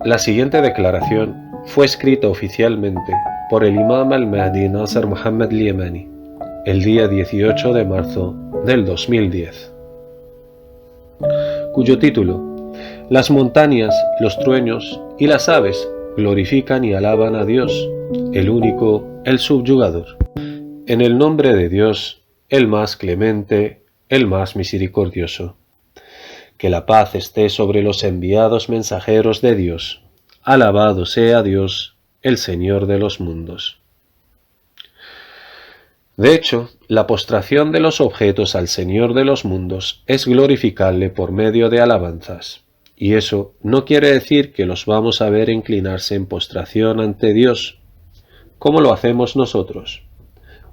La siguiente declaración fue escrita oficialmente por el Imam al-Mahdi Nasser Muhammad al-Yamani el día 18 de marzo del 2010, cuyo título: Las montañas, los truenos y las aves glorifican y alaban a Dios, el único, el subyugador. En el nombre de Dios, el más clemente, el más misericordioso. Que la paz esté sobre los enviados mensajeros de Dios. Alabado sea Dios, el Señor de los mundos. De hecho, la postración de los objetos al Señor de los mundos es glorificarle por medio de alabanzas. Y eso no quiere decir que los vamos a ver inclinarse en postración ante Dios, como lo hacemos nosotros.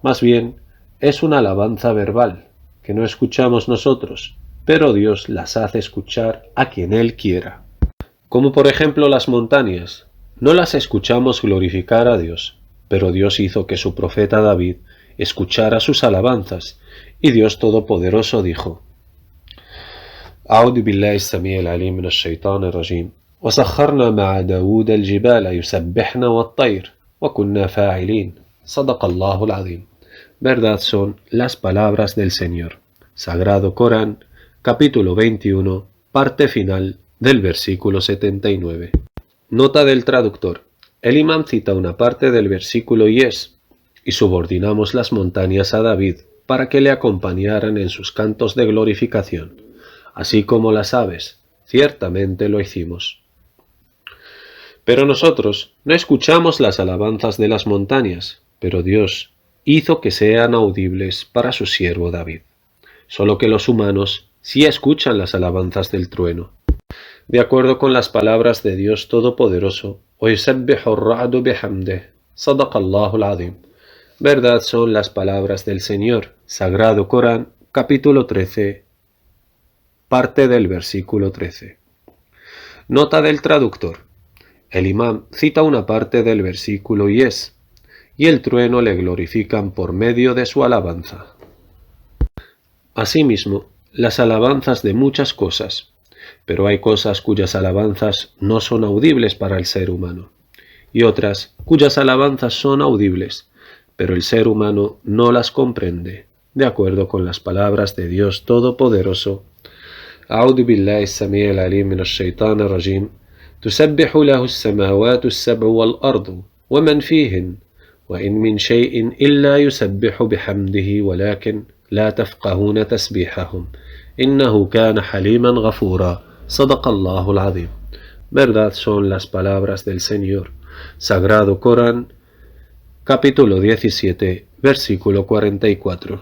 Más bien, es una alabanza verbal, que no escuchamos nosotros, pero Dios las hace escuchar a quien Él quiera. Como por ejemplo las montañas, no las escuchamos glorificar a Dios, pero Dios hizo que su profeta David escuchara sus alabanzas, y Dios Todopoderoso dijo: أعوذ بالله السميع العليم من الشيطان الرجيم وسخرنا مع داود الجبال يسبحن والطير وكنا فاعلين صدق الله العظيم. Verdad son las palabras del Señor. Sagrado Corán, capítulo 21, parte final del versículo 79. Nota del traductor. El imán cita una parte del versículo y subordinamos las montañas a David para que le acompañaran en sus cantos de glorificación, así como las aves. Ciertamente lo hicimos. Pero nosotros no escuchamos las alabanzas de las montañas, pero Dios hizo que sean audibles para su siervo David. Solo que los humanos sí escuchan las alabanzas del trueno. De acuerdo con las palabras de Dios Todopoderoso, verdad son las palabras del Señor. Sagrado Corán, capítulo 13, parte del versículo 13. Nota del traductor. El imán cita una parte del versículo y el trueno le glorifican por medio de su alabanza. Asimismo, las alabanzas de muchas cosas, pero hay cosas cuyas alabanzas no son audibles para el ser humano, y otras cuyas alabanzas son audibles, pero el ser humano no las comprende, de acuerdo con las palabras de Dios Todopoderoso. أعوذ بالله السميع العليم من الشيطان الرجيم تسبح له السماوات السبع والأرض ومن فيهن وإن من شيء إلا يسبح بحمده ولكن لا تفقهون تسبيحهم إنه كان حليما غفورا صدق الله العظيم. Verdad son las palabras del Señor. Sagrado Corán, capítulo 17, versículo 44.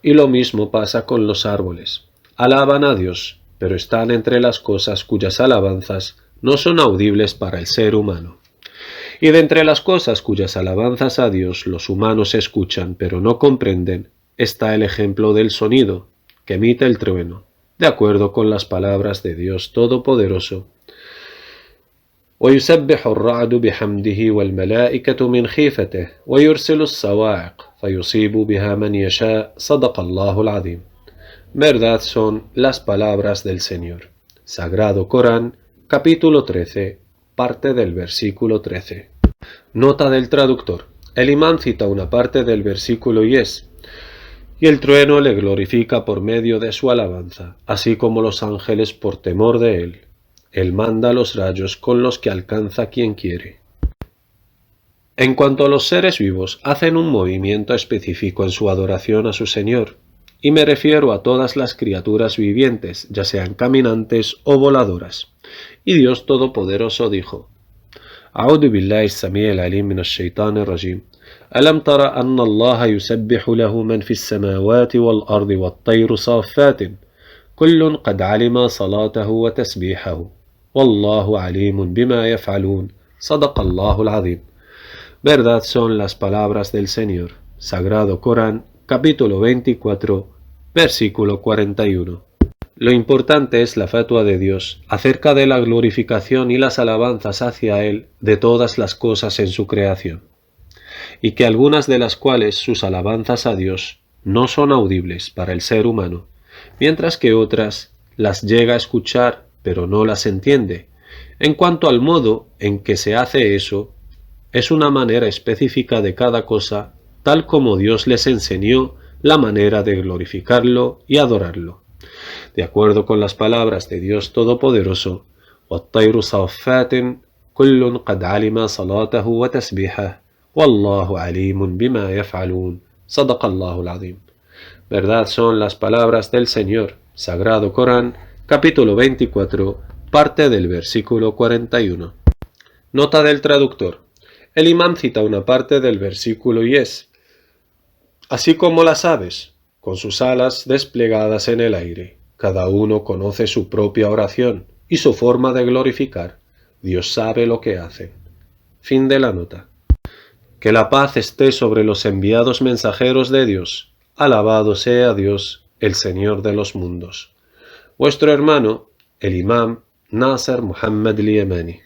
Y lo mismo pasa con los árboles. Alaban a Dios, pero están entre las cosas cuyas alabanzas no son audibles para el ser humano. Y de entre las cosas cuyas alabanzas a Dios los humanos escuchan pero no comprenden, está el ejemplo del sonido que emite el trueno, de acuerdo con las palabras de Dios Todopoderoso. ويسبح الرعد بحمده والملائكة من خيفته ويرسل الصواعق فيصيب بها من يشاء صدق الله العظيم. Verdad son las palabras del Señor. Sagrado Corán, capítulo 13, parte del versículo 13. Nota del traductor. El imán cita una parte del versículo y el trueno le glorifica por medio de su alabanza, así como los ángeles por temor de él. Él manda los rayos con los que alcanza quien quiere. En cuanto a los seres vivos, hacen un movimiento específico en su adoración a su Señor, y me refiero a todas las criaturas vivientes, ya sean caminantes o voladoras. Y Dios Todopoderoso dijo: أعوذ بالله السميع العليم من الشيطان الرجيم ألم تر أن الله يسبح له من في السماوات والأرض والطير صافات كل قد علم صلاته وتسبيحه والله عليم بما يفعلون صدق الله العظيم. Verdad son las palabras del Señor. Sagrado Corán, capítulo 24, versículo 41. Lo importante es la fatua de Dios acerca de la glorificación y las alabanzas hacia Él de todas las cosas en su creación, y que algunas de las cuales sus alabanzas a Dios no son audibles para el ser humano, mientras que otras las llega a escuchar pero no las entiende, En cuanto al modo en que se hace eso, es una manera específica de cada cosa, tal como Dios les enseñó la manera de glorificarlo y adorarlo. De acuerdo con las palabras de Dios Todopoderoso, وَالطَّيْرُ صَافَّاتٍ كُلٌّ قَدْ عَلِمَ صَلَاتَهُ وَتَسْبِيحَهُ وَاللَّهُ عَلِيمٌ بِمَا يَفْعَلُونَ صدق الله العظيم. Verdad son las palabras del Señor, Sagrado Corán, capítulo 24, parte del versículo 41. Nota del traductor. El imán cita una parte del versículo y es: así como las aves, con sus alas desplegadas en el aire, cada uno conoce su propia oración y su forma de glorificar. Dios sabe lo que hacen. Fin de la nota. Que la paz esté sobre los enviados mensajeros de Dios. Alabado sea Dios, el Señor de los mundos. Vuestro hermano, el imán Nasser Muhammad Al-Yamani.